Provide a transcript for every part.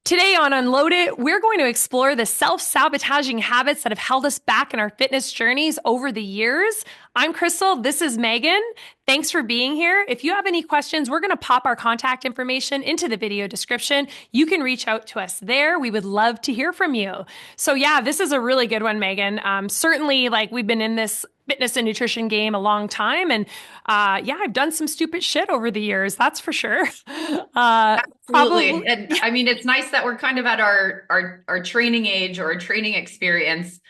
Today on Unload It, we're going to explore the self-sabotaging habits that have held us back in our fitness journeys over the years. I'm Crystal. This is Megan. Thanks for being here. If you have any questions, we're going to pop our contact information into the video description. You can reach out to us there. We would love to hear from you. So yeah, this is a really good one, Megan. Certainly, like we've been in this fitness and nutrition game a long time. And yeah, I've done some stupid shit over the years. That's for sure. Absolutely. Probably. And I mean, it's nice that we're kind of at our training age or our training experience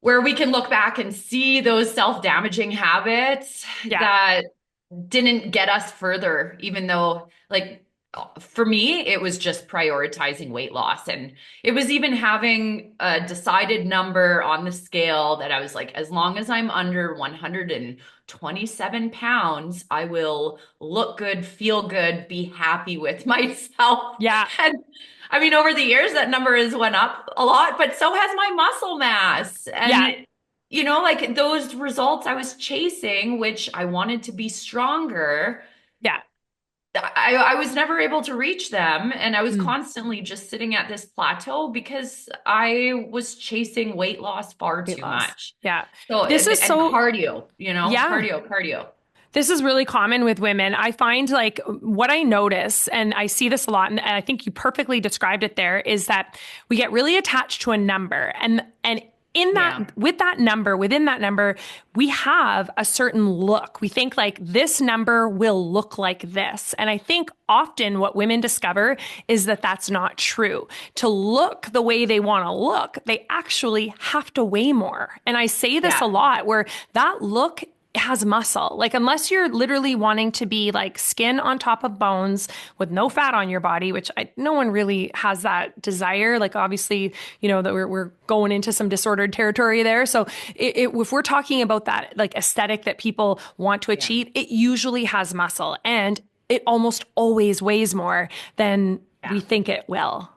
where we can look back and see those self-damaging habits Yeah. that didn't get us further, even though like for me, it was just prioritizing weight loss. And it was even having a decided number on the scale that I was like, as long as I'm under 127 pounds, I will look good, feel good, be happy with myself. Yeah. And I mean, over the years, that number has went up a lot, but so has my muscle mass. Yeah. And like those results I was chasing, which I wanted to be stronger, Yeah. I was never able to reach them. And I was Mm. constantly just sitting at this plateau because I was chasing weight loss far Weight too loss. much. Yeah. So, This is and so, cardio, yeah. cardio. This is really common with women. I find like what I notice, and I see this a lot, and I think you perfectly described it there, is that we get really attached to a number. And in Yeah. that, with that number, within that number, we have a certain look. We think like this number will look like this. And I think often what women discover is that that's not true. To look the way they want to look, they actually have to weigh more. And I say this a Yeah. lot where that look has muscle. Like, unless you're literally wanting to be like skin on top of bones with no fat on your body, which no one really has that desire. Like, obviously, that we're going into some disordered territory there. So, if we're talking about that like aesthetic that people want to Yeah. achieve, it usually has muscle and it almost always weighs more than we Yeah. think it will.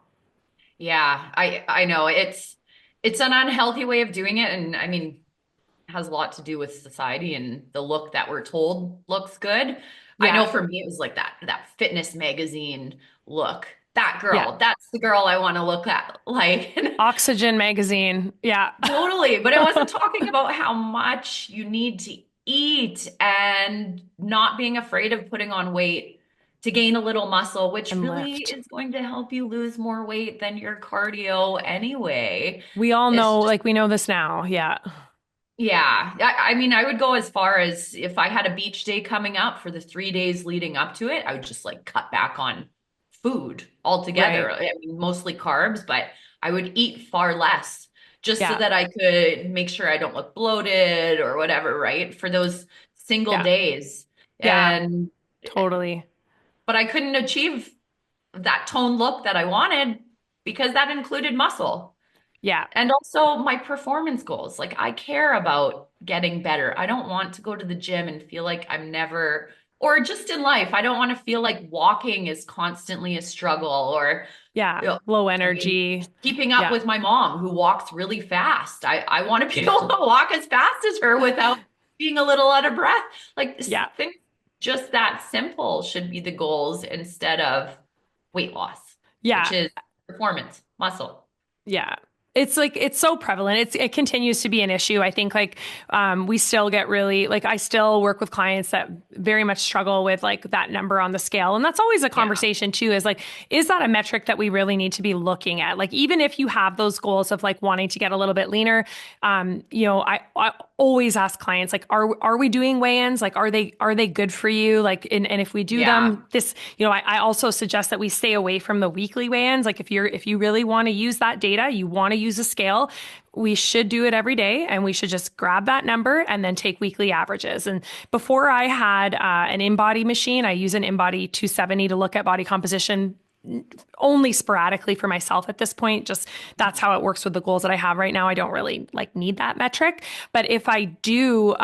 Yeah. I know it's an unhealthy way of doing it. And I mean, has a lot to do with society and the look that we're told looks good. I Yeah. know for me, it was like that fitness magazine look. That Yeah. girl, that's the girl I want to look at. Like, Oxygen magazine. Yeah. totally. But it wasn't talking about how much you need to eat and not being afraid of putting on weight to gain a little muscle, which And really lift. is going to help you lose more weight than your cardio anyway. We all It's know, just like we know this now. Yeah. yeah. I mean, I would go as far as if I had a beach day coming up for the 3 days leading up to it, I would just like cut back on food altogether. Right. I mean, mostly carbs, but I would eat far less just so Yeah. that I could make sure I don't look bloated or whatever, right? For those single Yeah. days. Yeah. And, Totally. but I couldn't achieve that tone look that I wanted because that included muscle. Yeah. And also my performance goals. Like I care about getting better. I don't want to go to the gym and feel like I'm never, or just in life, I don't want to feel like walking is constantly a struggle or, Yeah. you know, Low I mean, energy. keeping up Yeah. with my mom who walks really fast. I want to be able to walk as fast as her without being a little out of breath. Like Yeah. things just that simple should be the goals instead of weight loss, which Yeah. is performance, muscle. Yeah. It's like it's so prevalent. It continues to be an issue. I think like we still get really like I still work with clients that very much struggle with like that number on the scale. And that's always a Yeah. conversation too, is like, is that a metric that we really need to be looking at? Like even if you have those goals of like wanting to get a little bit leaner, I always ask clients like, are we doing weigh-ins? Like are they good for you? Like and if we do Yeah. them, I also suggest that we stay away from the weekly weigh-ins. Like if you really want to use that data, you want to use a scale, we should do it every day and we should just grab that number and then take weekly averages. And before I had an InBody machine, I use an InBody 270 to look at body composition only sporadically for myself at this point. Just that's how it works with the goals that I have right now. I don't really like need that metric. But if I do,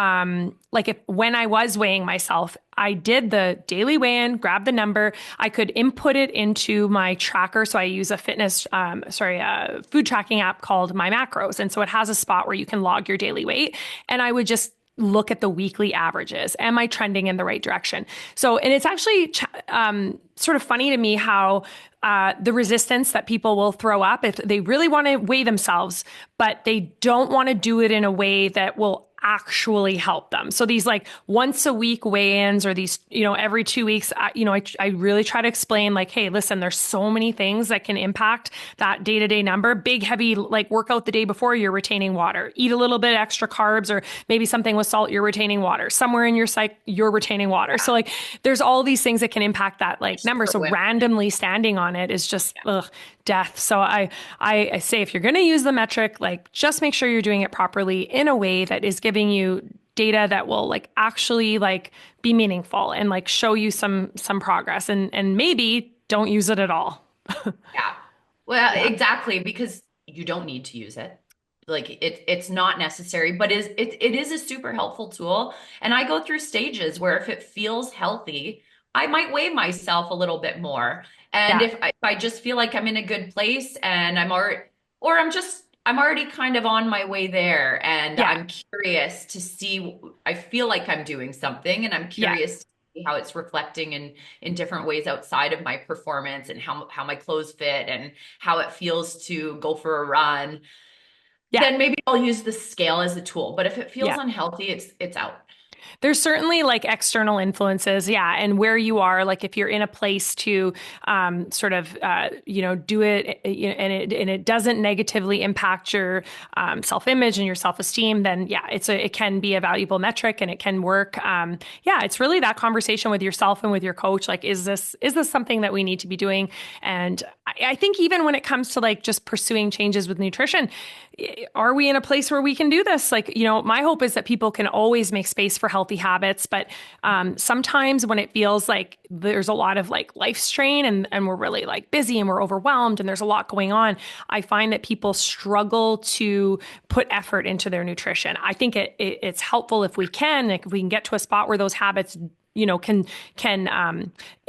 like if when I was weighing myself, I did the daily weigh-in, grab the number. I could input it into my tracker. So I use a food tracking app called My Macros. And so it has a spot where you can log your daily weight. And I would just look at the weekly averages. Am I trending in the right direction? So, and it's actually sort of funny to me how the resistance that people will throw up if they really want to weigh themselves, but they don't want to do it in a way that will actually help them. So these like once a week weigh-ins or these, every 2 weeks, I really try to explain like, hey, listen, there's so many things that can impact that day-to-day number. Big, heavy, like workout the day before, you're retaining water. Eat a little bit extra carbs or maybe something with salt, you're retaining water. Somewhere in your psych, you're retaining water. So like there's all these things that can impact that like number. So randomly standing on it is just death. So I say if you're going to use the metric, like just make sure you're doing it properly in a way that is giving you data that will like actually like be meaningful and like show you some progress and maybe don't use it at all. Yeah. Well, Yeah. exactly, because you don't need to use it. Like it's not necessary, but it is a super helpful tool. And I go through stages where if it feels healthy, I might weigh myself a little bit more. And Yeah. if I just feel like I'm in a good place and I'm already, or I'm already kind of on my way there and Yeah. I'm curious to see, I feel like I'm doing something and I'm Yeah. curious to see how it's reflecting in different ways outside of my performance and how my clothes fit and how it feels to go for a run, Yeah. then maybe I'll use the scale as a tool. But if it feels Yeah. unhealthy, it's out. There's certainly like external influences, yeah, and where you are, like if you're in a place to sort of do it, and it doesn't negatively impact your self-image and your self-esteem, then yeah, it can be a valuable metric and it can work. Yeah, it's really that conversation with yourself and with your coach, like is this something that we need to be doing? And I think even when it comes to like just pursuing changes with nutrition, are we in a place where we can do this? Like, my hope is that people can always make space for healthy habits, but sometimes when it feels like there's a lot of like life strain and we're really like busy and we're overwhelmed and there's a lot going on, I find that people struggle to put effort into their nutrition. I think it's helpful if we can, like if we can get to a spot where those habits can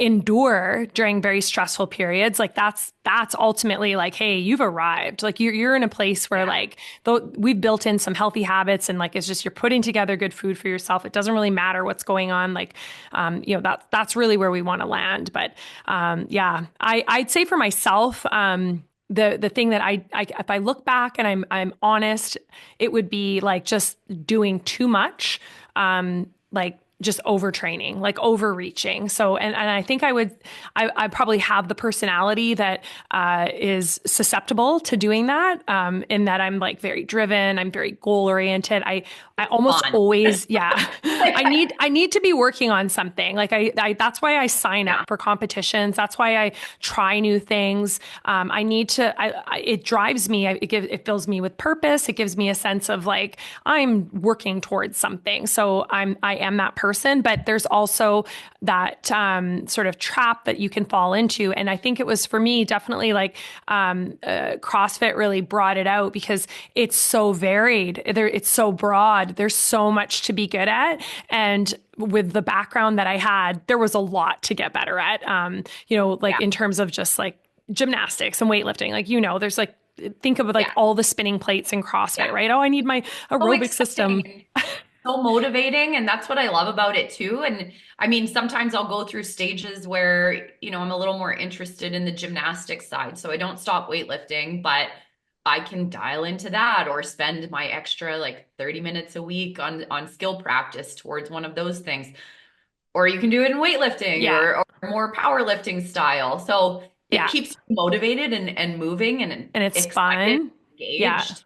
endure during very stressful periods. Like that's ultimately like, hey, you've arrived. Like you're in a place where like though we've built in some healthy habits and like it's just you're putting together good food for yourself. It doesn't really matter what's going on. Like that's really where we want to land. But yeah, I'd say for myself, the thing that I if I look back and I'm honest, it would be like just doing too much. Like just overtraining, like overreaching. So, and I think I probably have the personality that is susceptible to doing that. In that I'm like very driven, I'm very goal oriented. I almost On. always, yeah, I need to be working on something. Like that's why I sign up Yeah. for competitions. That's why I try new things. I need to, it drives me. It fills me with purpose. It gives me a sense of like, I'm working towards something. So I am that person, but there's also that sort of trap that you can fall into. And I think it was for me, definitely like CrossFit really brought it out because it's so varied. It's so broad. There's so much to be good at. And with the background that I had, there was a lot to get better at, like Yeah. in terms of just like gymnastics and weightlifting. Like, there's like, think of like Yeah. all the spinning plates in CrossFit, Yeah. right? Oh, I need my So aerobic system. exciting. So motivating, and that's what I love about it too. And I mean, sometimes I'll go through stages where, I'm a little more interested in the gymnastics side, so I don't stop weightlifting, but I can dial into that or spend my extra like 30 minutes a week on skill practice towards one of those things. Or you can do it in weightlifting Yeah. or more powerlifting style. So it Yeah. keeps you motivated and moving and And it's excited, fun. Yeah. engaged.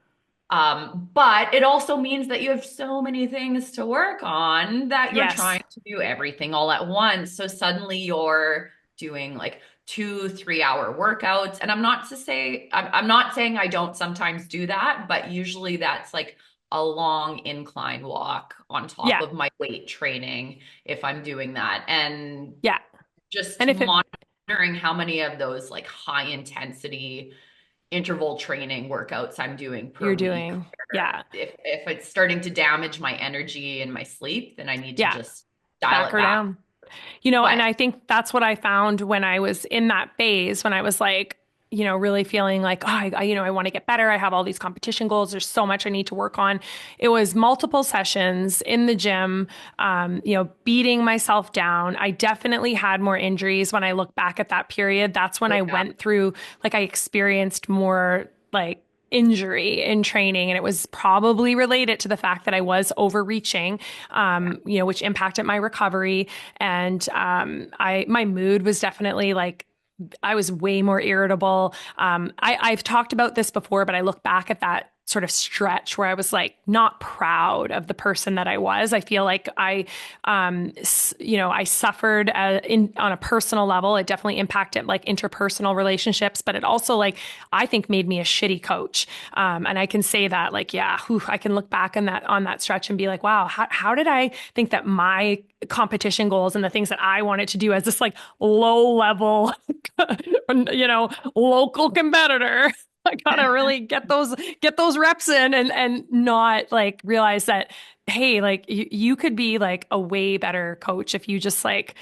But it also means that you have so many things to work on that you're Yes. trying to do everything all at once. So suddenly you're doing like 2, 3 hour workouts. And I'm not saying I don't sometimes do that, but usually that's like a long incline walk on top Yeah. of my weight training if I'm doing that. And Yeah. And just if it, monitoring how many of those like high intensity interval training workouts I'm doing per you're week. doing, Or yeah. if it's starting to damage my energy and my sleep, then I need to Yeah. just dial Back it her back. down. And But I think that's what I found when I was in that phase, when I was like, really feeling like, oh, I want to get better. I have all these competition goals. There's so much I need to work on. It was multiple sessions in the gym, beating myself down. I definitely had more injuries when I look back at that period. That's when Oh, I yeah. went through, like, I experienced more like injury in training, and it was probably related to the fact that I was overreaching, which impacted my recovery. And my mood was definitely like, I was way more irritable. I've talked about this before, but I look back at that sort of stretch where I was like not proud of the person that I was. I feel like I suffered on a personal level. It definitely impacted like interpersonal relationships, but it also like I think made me a shitty coach. And I can say that like, yeah, I can look back on that stretch and be like, wow, how did I think that my competition goals and the things that I wanted to do as this like low level, local competitor. I gotta really get those reps in and not like realize that, hey, like you could be like a way better coach if you just like,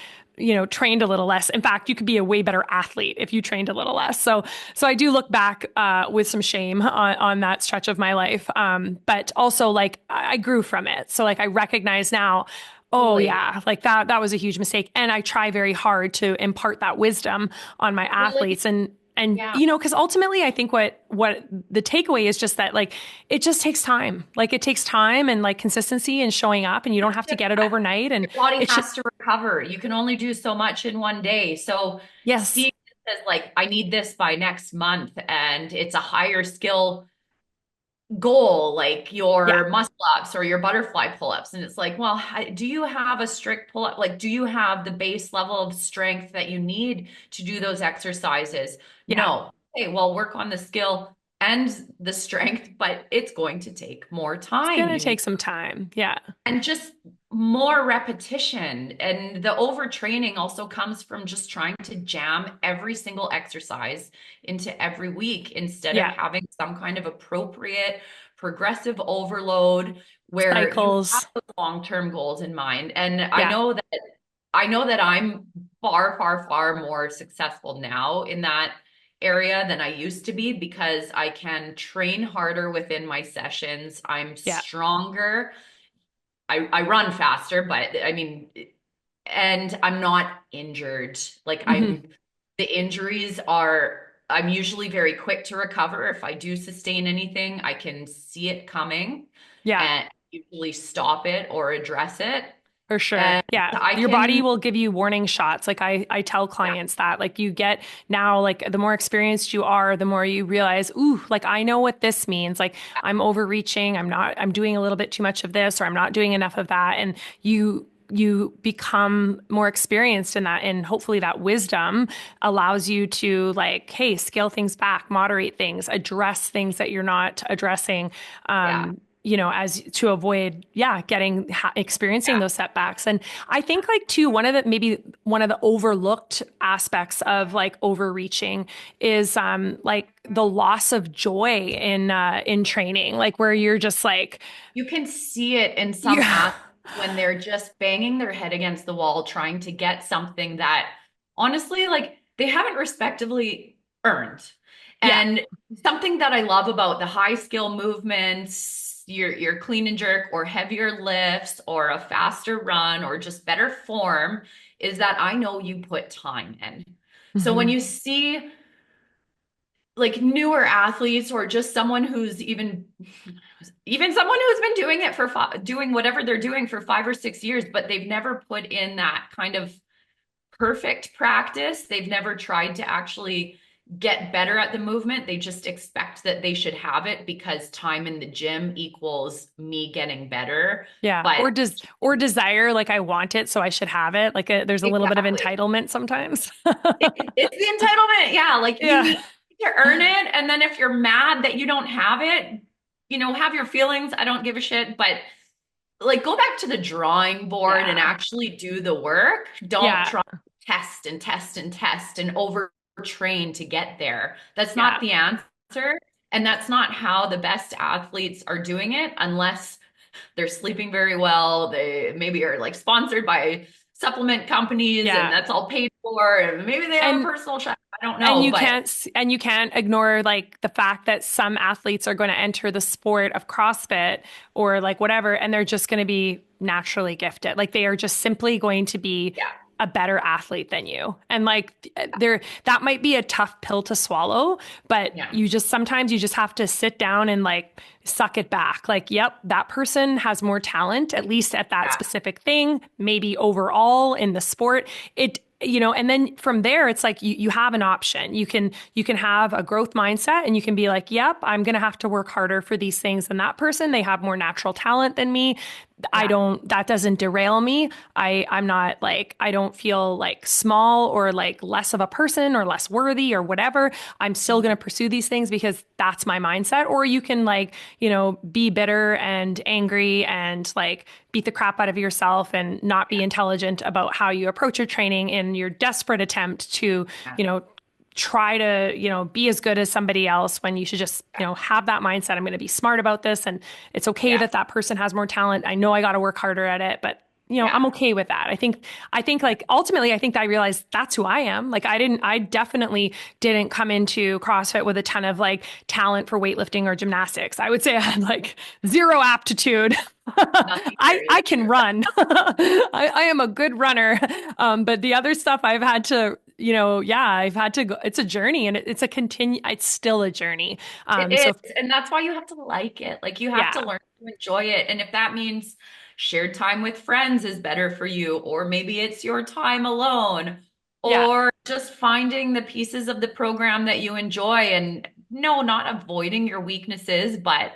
trained a little less. In fact, you could be a way better athlete if you trained a little less. So I do look back with some shame on that stretch of my life. But also like I grew from it. So like I recognize now, oh Totally. yeah, like that was a huge mistake. And I try very hard to impart that wisdom on my Really? athletes. And Yeah. because ultimately I think what the takeaway is just that like it just takes time. Like it takes time and like consistency and showing up, and you don't have to get it overnight. And Your body it should has to recover. You can only do so much in one day. So yes. seeing this as like, I need this by next month, and it's a higher skill goal, like Yeah. your muscle ups or your butterfly pull ups. And it's like, well, do you have a strict pull up? Like, do you have the base level of strength that you need to do those exercises? Yeah. No. Okay, well, work on the skill and the strength, but it's going to take more It's time. gonna You need take some time. Yeah. and just more repetition. And the overtraining also comes from just trying to jam every single exercise into every week instead of Yeah. having some kind of appropriate progressive overload where you have Cycles. those long-term goals in mind. And Yeah. I know that I'm far, far, far more successful now in that area than I used to be because I can train harder within my sessions. I'm Yeah. stronger. I run faster, but I mean, and I'm not injured. Like Hmm. the injuries are, I'm usually very quick to recover. If I do sustain anything, I can see it coming Yeah. and usually stop it or address it. For sure. And Yeah. I Your body can, will give you warning shots. Like I tell yeah, clients that like you get now, like the more experienced you are, the more you realize, ooh, like I know what this means. Like I'm overreaching. I'm doing a little bit too much of this, or I'm not doing enough of that. And you become more experienced in that. And hopefully that wisdom allows you to like, hey, scale things back, moderate things, address things that you're not addressing. yeah, As to avoid, yeah, experiencing yeah, those setbacks. And I think like too, maybe one of the overlooked aspects of like overreaching is like the loss of joy in training, like where you're just like, you can see it in some yeah, athletes when they're just banging their head against the wall trying to get something that honestly, like they haven't respectively earned. yeah, And something that I love about the high skill movements, your clean and jerk or heavier lifts or a faster run or just better form is that I know you put time in. So when hmm, you see like newer athletes or just someone who's even someone who's been doing it for doing whatever they're doing for 5 or 6 years, but they've never put in that kind of perfect practice. They've never tried to actually get better at the movement. They just expect that they should have it because time in the gym equals me getting better. yeah, But or desire, like I want it, so I should have it. Like there's a little bit of exactly. entitlement sometimes. It's the entitlement. Yeah. Like you Yeah, need to earn it. And then if you're mad that you don't have it, have your feelings. I don't give a shit. But like go back to the drawing board and yeah, actually do the work. Don't yeah, try to test and test and test and overtrain to get there. That's not yeah, the answer. And that's not how the best athletes are doing it unless they're sleeping very well. They maybe are like sponsored by supplement companies and yeah. that's all paid for. And maybe they have a And personal chef. I don't And know, but you can't ignore like the fact that some athletes are going to enter the sport of CrossFit or like whatever, and they're just going to be naturally gifted. Like they are just simply going to be yeah, a better athlete than you. And like there, that might be a tough pill to swallow, but yeah, you just sometimes you just have to sit down and like suck it back. Like, yep, that person has more talent, at least at that yeah, specific thing, maybe overall in the sport. And then from there, it's like you have an option. You can have a growth mindset and you can be like, yep, I'm going to have to work harder for these things than that person. They have more natural talent than me. yeah, That doesn't derail me. I'm not like, I don't feel like small or like less of a person or less worthy or whatever. I'm still going to pursue these things because that's my mindset. Or you can like, be bitter and angry and like beat the crap out of yourself and not be intelligent about how you approach your training in your desperate attempt to, yeah, you know, try to, be as good as somebody else when you should just, have that mindset. I'm going to be smart about this. And it's okay yeah, that that person has more talent. I know I got to work harder at it, but yeah, I'm okay with that. I think like ultimately, I think I realized that's who I am. Like I definitely didn't come into CrossFit with a ton of like talent for weightlifting or gymnastics. I would say I had like zero aptitude. nothing I serious. can run. I am a good runner. But the other stuff I've had to, yeah, I've had to go. It's a journey and it's still a journey. It So is. And that's why you have to like it. Like you have to yeah, learn to enjoy it. And if that means shared time with friends is better for you, or maybe it's your time alone, yeah, or just finding the pieces of the program that you enjoy and no, not avoiding your weaknesses, but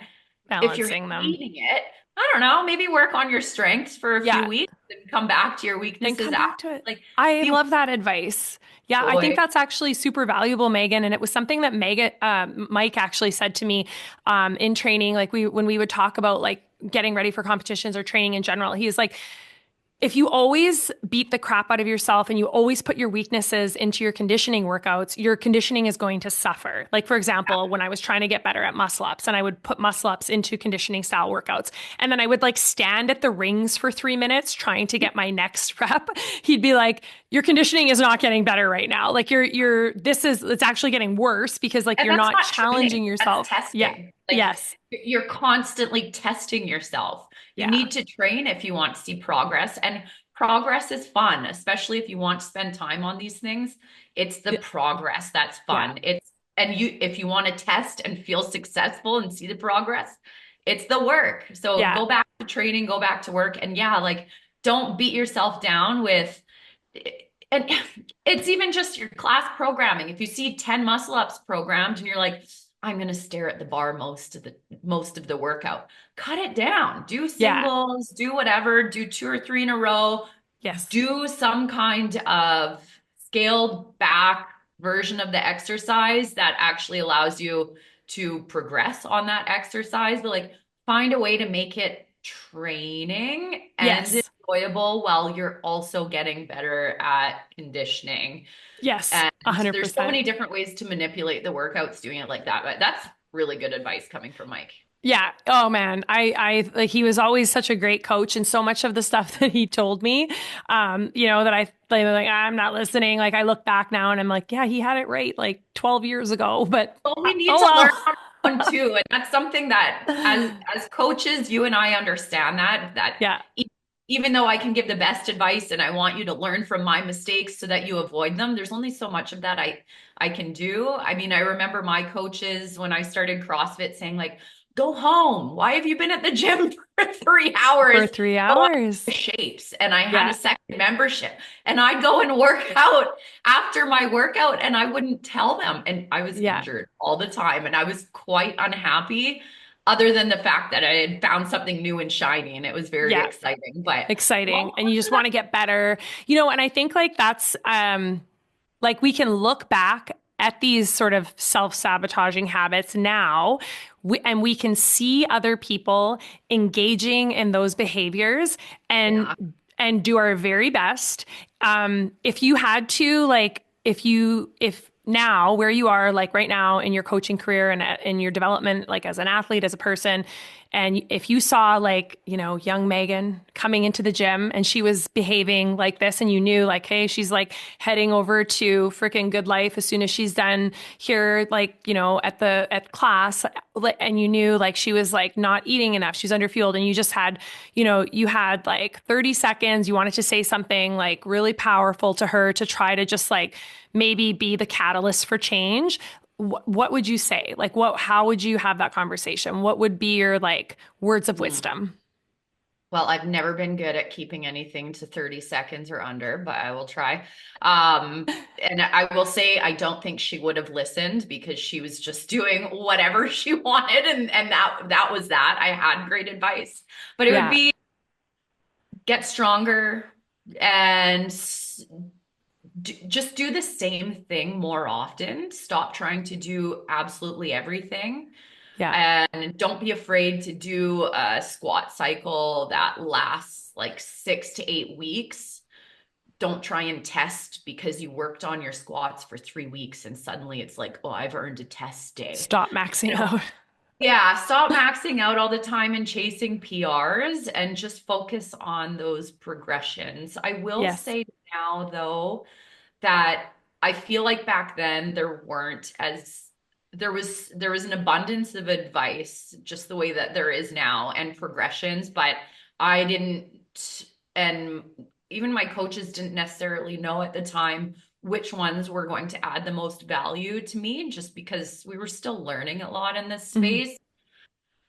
if you're balancing them. hating it, I don't know, maybe work on your strengths for a few Yeah. weeks and come back to your Then weaknesses come after. back to it. Like I be love that advice. Yeah, I think joy. that's actually super valuable, Megan. And it was something that Mike actually said to me in training. Like when we would talk about like getting ready for competitions or training in general, he's like, if you always beat the crap out of yourself and you always put your weaknesses into your conditioning workouts, your conditioning is going to suffer. Like, for example, when I was trying to get better at muscle ups and I would put muscle ups into conditioning style workouts, and then I would like stand at the rings for 3 minutes trying to get my next rep, he'd be like, your conditioning is not getting better right now. Like, it's actually getting worse because like And you're that's not not training, challenging that's yourself. Yeah. testing. Like Yes. you're constantly testing yourself. You Yeah. need to train if you want to see progress. And progress is fun, especially if you want to spend time on these things. It's the progress that's Yeah. fun. If you want to test and feel successful and see the progress, it's the work. So Yeah. go back to training, go back to work. And yeah, like don't beat yourself down with and it's even just your class programming. If you see 10 muscle ups programmed and you're like, I'm going to stare at the bar most of the workout. Cut it down. Do Yeah. singles, do whatever, do 2 or 3 in a row. Yes. Do some kind of scaled back version of the exercise that actually allows you to progress on that exercise, but like find a way to make it training and Yes. enjoyable while you're also getting better at conditioning. Yes. And there's so 100%. many different ways to manipulate the workouts doing it like that. But that's really good advice coming from Mike. Yeah. Oh man. I like he was always such a great coach and so much of the stuff that he told me, that like, I'm not listening. Like I look back now and I'm like, yeah, he had it right like 12 years ago, but Well, we need to learn oh from one too. And that's something that well. as coaches, you and I understand that Yeah. e- even though I can give the best advice and I want you to learn from my mistakes so that you avoid them, there's only so much of that I can do. I mean, I remember my coaches when I started CrossFit saying like, go home. Why have you been at the gym for 3 hours? For three Go on hours. shapes. And I had a Yeah. second membership and I'd go and work out after my workout and I wouldn't tell them. And I was Yeah. injured all the time and I was quite unhappy, other than the fact that I had found something new and shiny and it was very Yeah. exciting. But Exciting. well, And you just want to get better, and I think like that's, like we can look back at these sort of self-sabotaging habits now and we can see other people engaging in those behaviors yeah, and do our very best. If you had to like if now where you are, like right now in your coaching career and in your development, like as an athlete, as a person, and if you saw like, young Megan coming into the gym and she was behaving like this and you knew like, hey, she's like heading over to freaking Good Life as soon as she's done here, like, at class, and you knew like she was like not eating enough, she's underfueled, and you just had, you had like 30 seconds, you wanted to say something like really powerful to her to try to just like maybe be the catalyst for change. What would you say? Like, how would you have that conversation? What would be your like words of Mm. wisdom? Well, I've never been good at keeping anything to 30 seconds or under, but I will try. And I will say I don't think she would have listened because she was just doing whatever she wanted, and that was that. I had great advice, but it would Yeah. be get stronger and just do the same thing more often. Stop trying to do absolutely everything. Yeah. And don't be afraid to do a squat cycle that lasts like 6 to 8 weeks. Don't try and test because you worked on your squats for 3 weeks and suddenly it's like, oh, I've earned a test day. Stop maxing out. Yeah, stop maxing out all the time and chasing PRs and just focus on those progressions. I will Yes. say now, though, that I feel like back then there was an abundance of advice, just the way that there is now, and progressions, but I didn't, and even my coaches didn't necessarily know at the time which ones were going to add the most value to me, just because we were still learning a lot in this Mhm. space.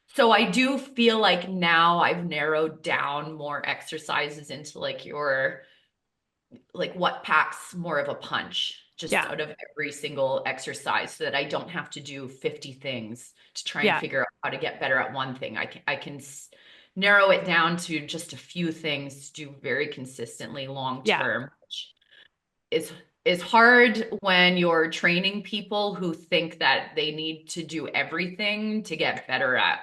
So I do feel like now I've narrowed down more exercises into like what packs more of a punch just Yeah. out of every single exercise so that I don't have to do 50 things to try and Yeah. figure out how to get better at one thing. I can narrow it down to just a few things to do very consistently long Yeah. term, which is is hard when you're training people who think that they need to do everything to get better at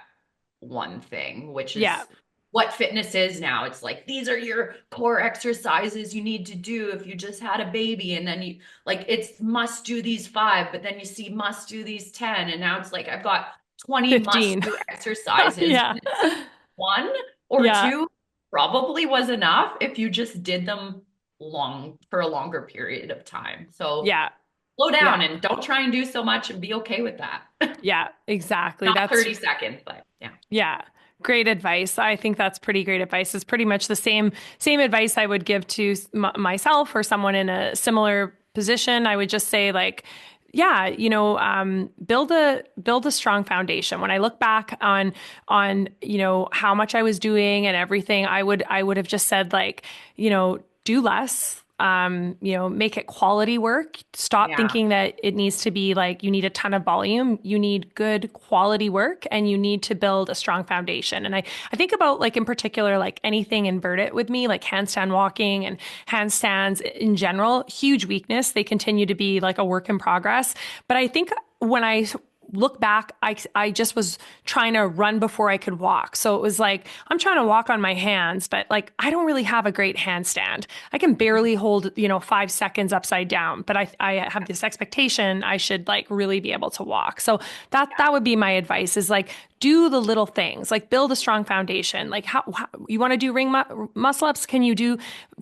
one thing, which Yeah. is what fitness is now. It's like these are your core exercises you need to do if you just had a baby, and then you like it's must do these five, but then you see must do these 10, and now it's like I've got 20 must 15. do exercises. Yeah. One or Yeah. two probably was enough if you just did them long for a longer period of time. So Yeah. slow Yeah. down and don't try and do so much and be okay with that. Yeah. Exactly. Not That's 30 seconds, but yeah. Yeah. Great advice. I think that's pretty great advice. It's pretty much the same advice I would give to myself or someone in a similar position. I would just say like, yeah, build a strong foundation. When I look back on how much I was doing and everything, I would have just said like, do less. Make it quality work. Stop Yeah. thinking that it needs to be like you need a ton of volume. You need good quality work and you need to build a strong foundation. And I think about like in particular, like anything inverted with me, like handstand walking and handstands in general, huge weakness. They continue to be like a work in progress. But I think when I look back, I just was trying to run before I could walk. So it was like, I'm trying to walk on my hands, but like, I don't really have a great handstand. I can barely hold, 5 seconds upside down, but I have this expectation I should like really be able to walk. So that would be my advice is like, do the little things, like build a strong foundation. Like how you want to do muscle ups? Can you do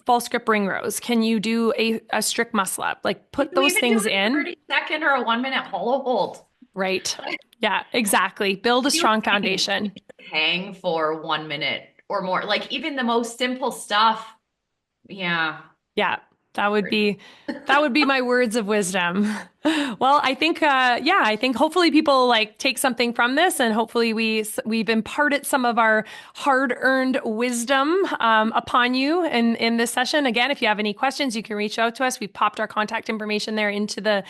false grip ring rows? Can you do a strict muscle up? Like Can put you those even do things a in. 30-second or a 1 minute hollow hold? Right. Yeah, exactly. Build a You strong hang, foundation. hang for 1 minute or more. Like even the most simple stuff. Yeah. Yeah, that would be my words of wisdom. Well, I think yeah, I think hopefully people like take something from this and hopefully we've imparted some of our hard-earned wisdom upon you in this session. Again, if you have any questions, you can reach out to us. We've popped our contact information there into the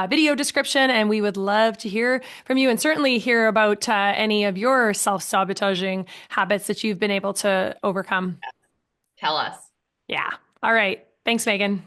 video description, and we would love to hear from you and certainly hear about any of your self-sabotaging habits that you've been able to overcome. Tell us. Yeah. All right. Thanks, Megan.